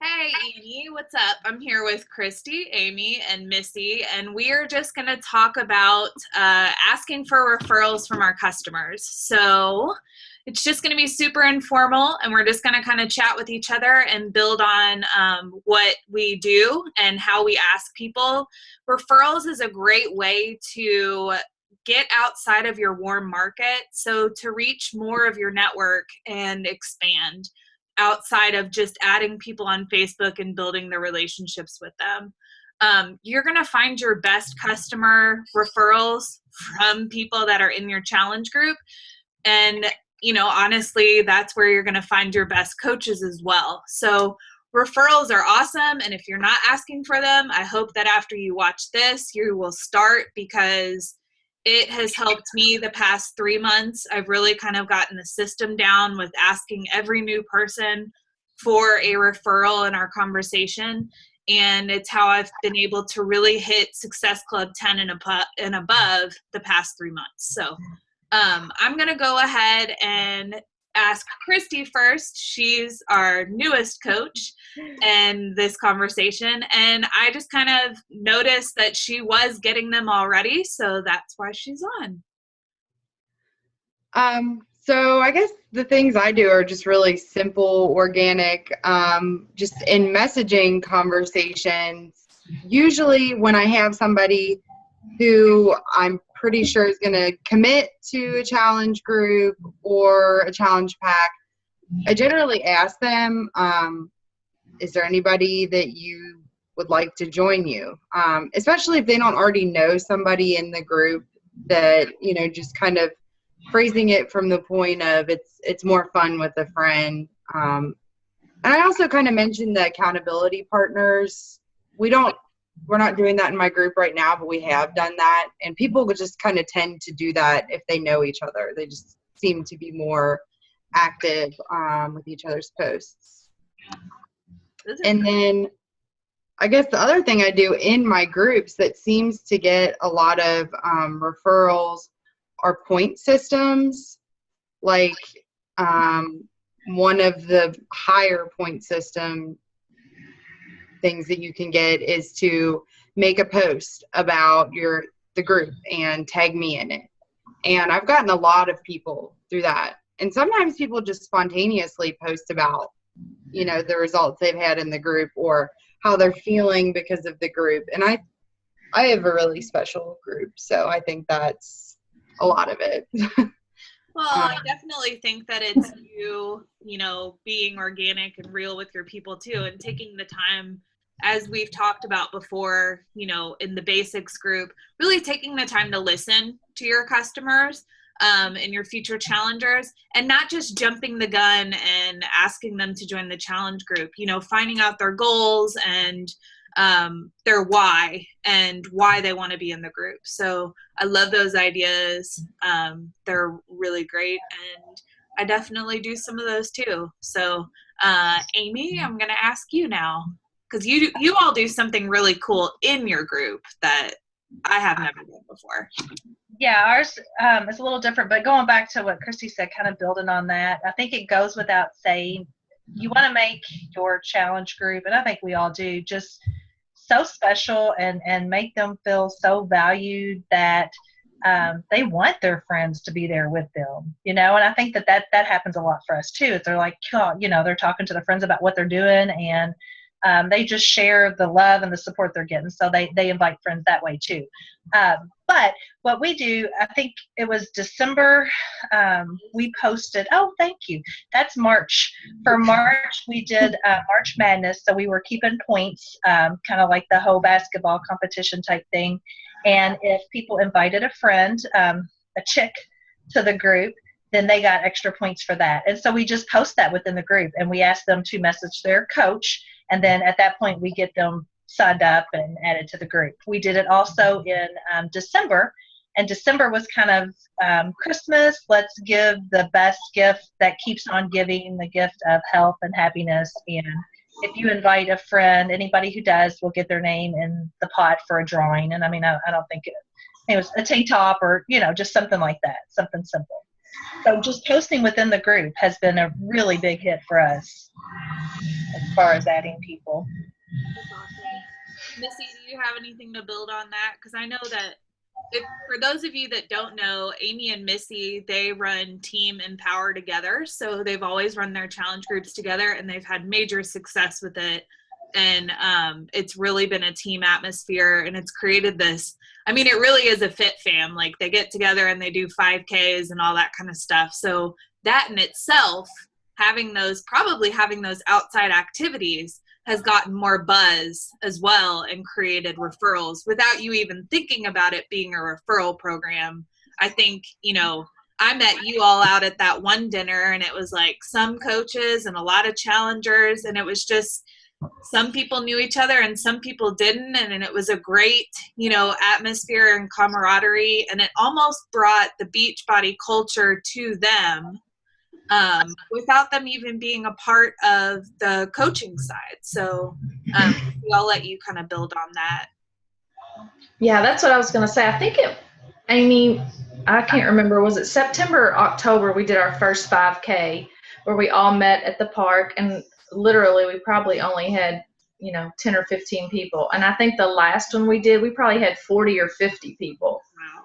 Hey, Amy, what's up? I'm here with Christy, Amy, and Missy, and we are just going to talk about asking for referrals from our customers. So it's just going to be super informal, and we're just going to kind of chat with each other and build on what we do and how we ask people. Referrals is a great way to get outside of your warm market, so to reach more of your network and expand outside of just adding people on Facebook and building the relationships with them. You're going to find your best customer referrals from people that are in your challenge group. And, honestly, that's where you're going to find your best coaches as well. So referrals are awesome. And if you're not asking for them, I hope that after you watch this, you will start, because it has helped me the past 3 months. I've really kind of gotten the system down with asking every new person for a referral in our conversation. And it's how I've been able to really hit Success Club 10 and above the past 3 months. So I'm going to go ahead and ask Christy first. She's our newest coach in this conversation, and I just kind of noticed that she was getting them already, so that's why she's on. So I guess the things I do are just really simple, organic, just in messaging conversations. Usually when I have somebody who I'm pretty sure is going to commit to a challenge group or a challenge pack, I generally ask them, is there anybody that you would like to join you? Especially if they don't already know somebody in the group, that, just kind of phrasing it from the point of it's more fun with a friend. And I also kind of mentioned the accountability partners. We're not doing that in my group right now, but we have done that. And people would just kind of tend to do that if they know each other. They just seem to be more active with each other's posts. And then I guess the other thing I do in my groups that seems to get a lot of referrals are point systems. Like one of the higher point system things that you can get is to make a post about the group and tag me in it. And I've gotten a lot of people through that. And sometimes people just spontaneously post about, the results they've had in the group or how they're feeling because of the group. And I have a really special group, so I think that's a lot of it. Well, I definitely think that it's you, being organic and real with your people too, and taking the time, as we've talked about before, in the basics group, really taking the time to listen to your customers and your future challengers, and not just jumping the gun and asking them to join the challenge group, finding out their goals and their why and why they want to be in the group. So I love those ideas. They're really great, and I definitely do some of those too. So Amy, I'm going to ask you now, because you all do something really cool in your group that I have never done before. Yeah, ours is a little different, but going back to what Christy said, kind of building on that, I think it goes without saying, you want to make your challenge group, and I think we all do, just so special and make them feel so valued that they want their friends to be there with them, and I think that happens a lot for us too. They're like, they're talking to their friends about what they're doing, and they just share the love and the support they're getting. So they invite friends that way too. But what we do, I think it was December, we posted, oh, thank you. That's March. For March, we did March Madness. So we were keeping points, kind of like the whole basketball competition type thing. And if people invited a friend, a chick, to the group, then they got extra points for that. And so we just post that within the group, and we ask them to message their coach. And then at that point, we get them signed up and added to the group. We did it also in December, and December was kind of Christmas. Let's give the best gift that keeps on giving, the gift of health and happiness. And if you invite a friend, anybody who does will get their name in the pot for a drawing. And I mean, I don't think it was a tank top or, just something like that, something simple. So just posting within the group has been a really big hit for us as far as adding people. That's awesome. Missy, do you have anything to build on that? Because I know that if for those of you that don't know, Amy and Missy, they run Team Empower together. So they've always run their challenge groups together and they've had major success with it. And it's really been a team atmosphere and it's created this. I mean, it really is a fit fam. Like they get together and they do 5Ks and all that kind of stuff. So that in itself, probably having those outside activities has gotten more buzz as well and created referrals without you even thinking about it being a referral program. I think, I met you all out at that one dinner and it was like some coaches and a lot of challengers and it was just some people knew each other and some people didn't, and it was a great atmosphere and camaraderie, and it almost brought the Beachbody culture to them without them even being a part of the coaching side. So I'll let you kind of build on that. Yeah, that's what I was going to say. I think Amy, I can't remember, was it September or October we did our first 5K where we all met at the park, and literally we probably only had 10 or 15 people, and I think the last one we did we probably had 40 or 50 people. Wow.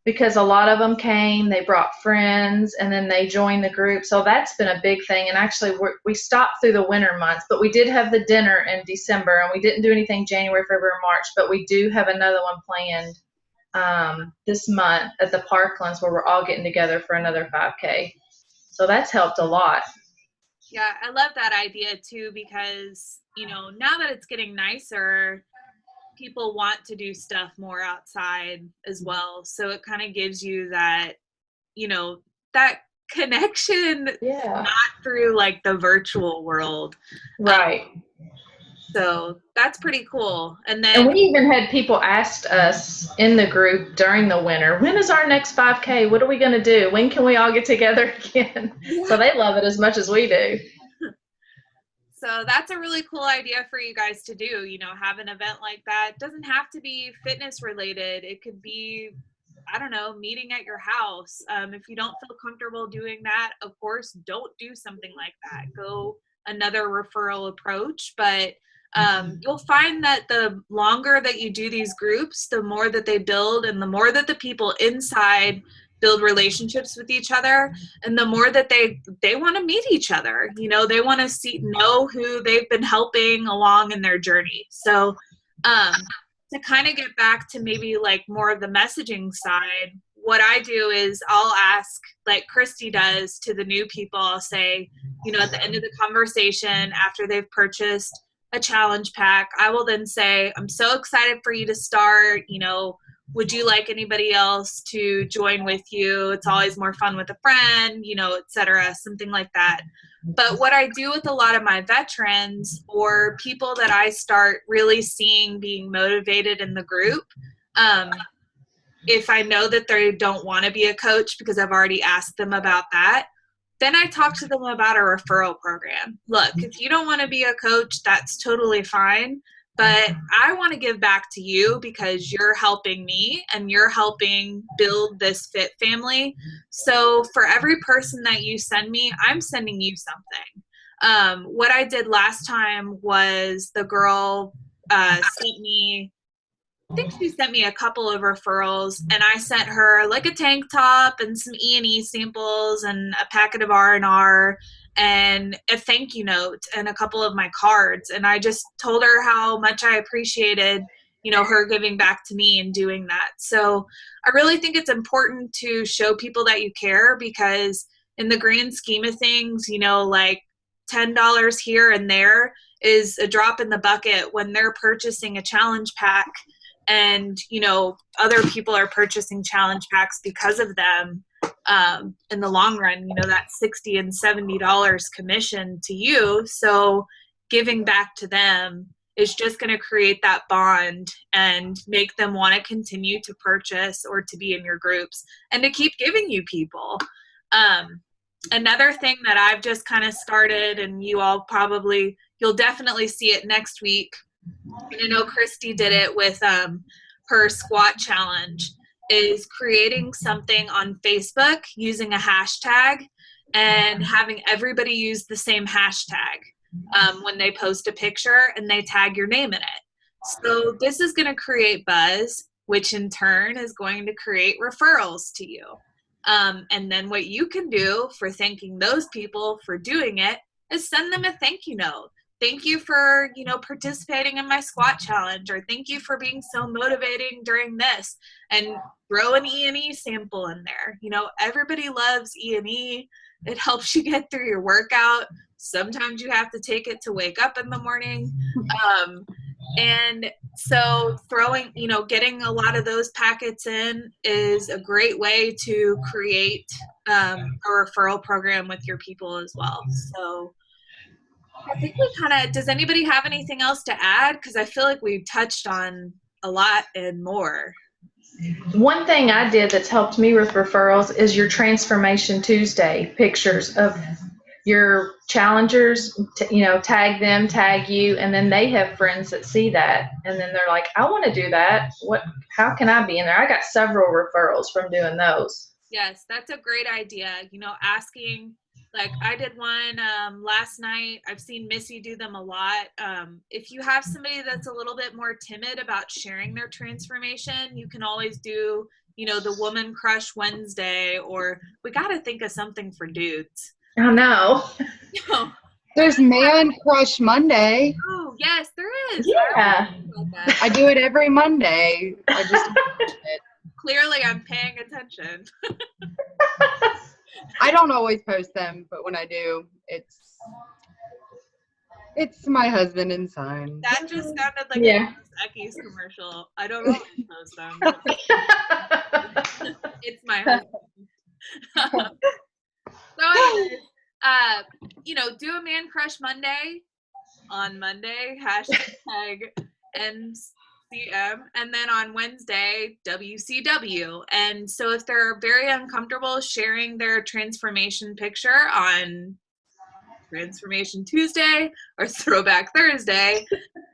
Because a lot of them came, they brought friends, and then they joined the group. So that's been a big thing. And actually, we stopped through the winter months, but we did have the dinner in December, and we didn't do anything January, February, March, but we do have another one planned this month at the Parklands where we're all getting together for another 5K. So that's helped a lot. Yeah, I love that idea too because, now that it's getting nicer, people want to do stuff more outside as well. So it kind of gives you that, that connection, Yeah. not through like the virtual world. Right. So that's pretty cool. And then we even had people ask us in the group during the winter, when is our next 5K? What are we going to do? When can we all get together again? Yeah. So they love it as much as we do. So that's a really cool idea for you guys to do, have an event like that. It doesn't have to be fitness related. It could be, I don't know, meeting at your house. If you don't feel comfortable doing that, of course, don't do something like that. Go another referral approach. But you'll find that the longer that you do these groups, the more that they build and the more that the people inside build relationships with each other, and the more that they want to meet each other. They want to know who they've been helping along in their journey. So to kind of get back to maybe like more of the messaging side, what I do is I'll ask, like Christy does to the new people, I'll say, at the end of the conversation after they've purchased a challenge pack, I will then say, I'm so excited for you to start, would you like anybody else to join with you? It's always more fun with a friend, et cetera, something like that. But what I do with a lot of my veterans or people that I start really seeing being motivated in the group, if I know that they don't want to be a coach because I've already asked them about that, then I talk to them about a referral program. Look, if you don't want to be a coach, that's totally fine. But I want to give back to you because you're helping me and you're helping build this fit family. So for every person that you send me, I'm sending you something. What I did last time was the girl sent me, I think she sent me a couple of referrals, and I sent her like a tank top and some E&E samples and a packet of R&R and a thank you note and a couple of my cards. And I just told her how much I appreciated, her giving back to me and doing that. So I really think it's important to show people that you care because in the grand scheme of things, like $10 here and there is a drop in the bucket when they're purchasing a challenge pack. And, other people are purchasing challenge packs because of them. In the long run, that $60 and $70 commission to you. So giving back to them is just going to create that bond and make them want to continue to purchase or to be in your groups and to keep giving you people. Another thing that I've just kind of started, and you'll definitely see it next week. And I know Christy did it with her squat challenge. is creating something on Facebook using a hashtag and having everybody use the same hashtag when they post a picture and they tag your name in it. So this is going to create buzz, which in turn is going to create referrals to you. And then what you can do for thanking those people for doing it is send them a thank you note. Thank you for, participating in my squat challenge, or thank you for being so motivating during this, and throw an E&E sample in there. Everybody loves E&E. It helps you get through your workout. Sometimes you have to take it to wake up in the morning. And so getting a lot of those packets in is a great way to create a referral program with your people as well. So I think does anybody have anything else to add? Because I feel like we've touched on a lot and more. One thing I did that's helped me with referrals is your Transformation Tuesday pictures of your challengers, tag them, tag you, and then they have friends that see that, and then they're like, I want to do that. How can I be in there? I got several referrals from doing those. Yes, that's a great idea. Asking, like I did one last night. I've seen Missy do them a lot. If you have somebody that's a little bit more timid about sharing their transformation, you can always do, the Woman Crush Wednesday, or we got to think of something for dudes. I know. There's Man Crush Monday. Oh, yes, there is. Yeah. I do it every Monday. I just Clearly, I'm paying attention. I don't always post them, but when I do, it's my husband and son. That just sounded like a Ecky's commercial. I don't always post them. It's my husband. So anyways, do a Man Crush Monday on Monday, hashtag NCM, and then on Wednesday, WCW. And so if they're very uncomfortable sharing their transformation picture on Transformation Tuesday or Throwback Thursday,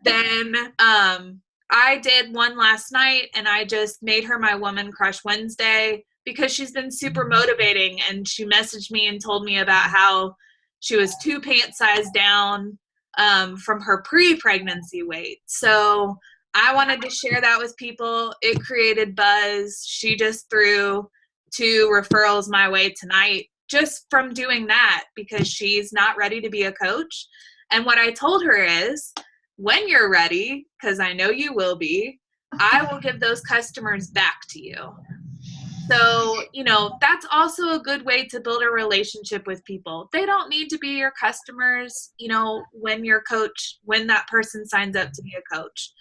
then I did one last night, and I just made her my Woman Crush Wednesday, because she's been super motivating, and she messaged me and told me about how she was 2 pant size down from her pre-pregnancy weight. So I wanted to share that with people. It created buzz. She just threw 2 referrals my way tonight just from doing that, because she's not ready to be a coach. And what I told her is, when you're ready, because I know you will be, I will give those customers back to you. So, that's also a good way to build a relationship with people. They don't need to be your customers, when that person signs up to be a coach.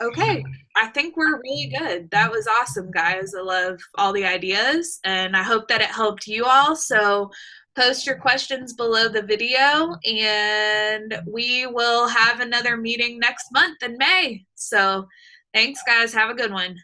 Okay, I think we're really good. That was awesome, guys. I love all the ideas, and I hope that it helped you all. So post your questions below the video, and we will have another meeting next month in May. So thanks, guys. Have a good one.